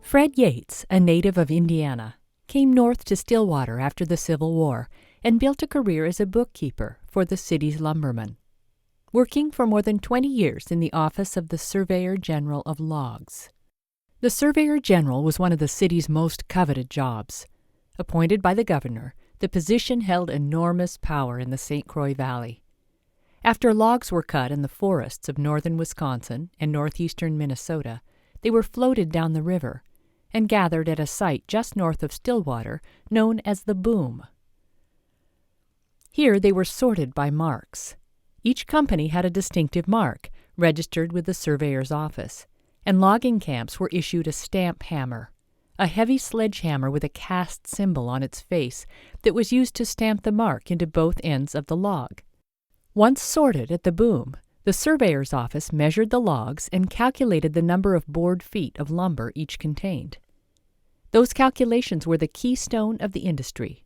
Fred Yates, a native of Indiana, came north to Stillwater after the Civil War and built a career as a bookkeeper for the city's lumbermen, working for more than 20 years in the office of the Surveyor General of Logs. The Surveyor General was one of the city's most coveted jobs. Appointed by the governor, the position held enormous power in the St. Croix Valley. After logs were cut in the forests of northern Wisconsin and northeastern Minnesota, they were floated down the river and gathered at a site just north of Stillwater known as the Boom. Here they were sorted by marks. Each company had a distinctive mark, registered with the surveyor's office, and logging camps were issued a stamp hammer, a heavy sledgehammer with a cast symbol on its face that was used to stamp the mark into both ends of the log. Once sorted at the Boom, the surveyor's office measured the logs and calculated the number of board feet of lumber each contained. Those calculations were the keystone of the industry.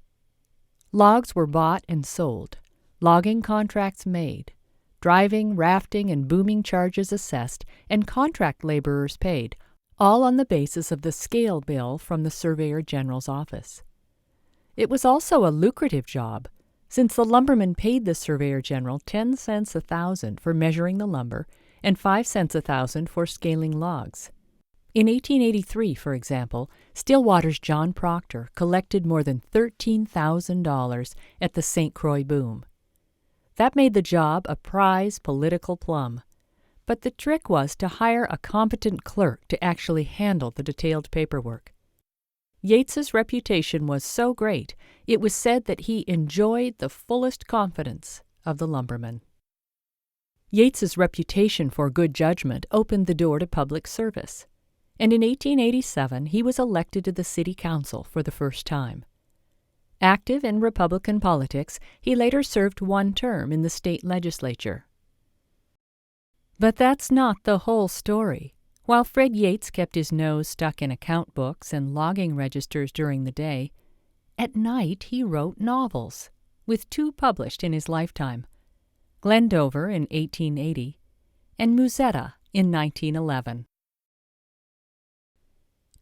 Logs were bought and sold, logging contracts made, driving, rafting, and booming charges assessed, and contract laborers paid, all on the basis of the scale bill from the Surveyor General's office. It was also a lucrative job, since the lumbermen paid the Surveyor General 10 cents a thousand for measuring the lumber and 5 cents a thousand for scaling logs. In 1883, for example, Stillwater's John Proctor collected more than $13,000 at the St. Croix Boom. That made the job a prize political plum. But the trick was to hire a competent clerk to actually handle the detailed paperwork. Yates's reputation was so great, it was said that he enjoyed the fullest confidence of the lumbermen. Yates's reputation for good judgment opened the door to public service, and in 1887 he was elected to the city council for the first time. Active in Republican politics, he later served one term in the state legislature. But that's not the whole story. While Fred Yates kept his nose stuck in account books and logging registers during the day, at night he wrote novels, with 2 published in his lifetime, Glendover in 1880 and Musetta in 1911.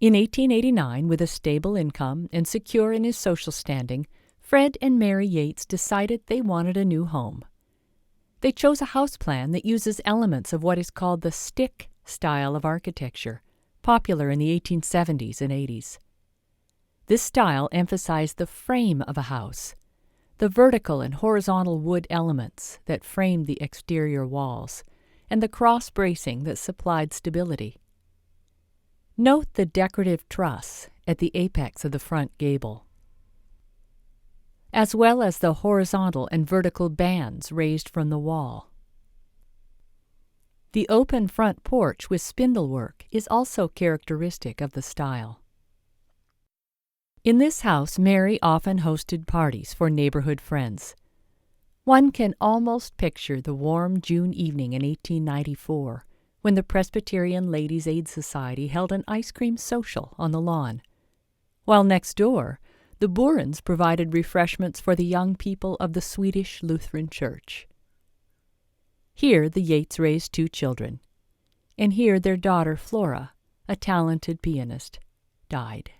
In 1889, with a stable income and secure in his social standing, Fred and Mary Yates decided they wanted a new home. They chose a house plan that uses elements of what is called the stick style of architecture, popular in the 1870s and 80s. This style emphasized the frame of a house, the vertical and horizontal wood elements that framed the exterior walls, and the cross bracing that supplied stability. Note the decorative truss at the apex of the front gable, as well as the horizontal and vertical bands raised from the wall. The open front porch with spindlework is also characteristic of the style. In this house, Mary often hosted parties for neighborhood friends. One can almost picture the warm June evening in 1894, when the Presbyterian Ladies' Aid Society held an ice cream social on the lawn, while next door, the Burens provided refreshments for the young people of the Swedish Lutheran Church. Here the Yates raised 2 children, and here their daughter Flora, a talented pianist, died.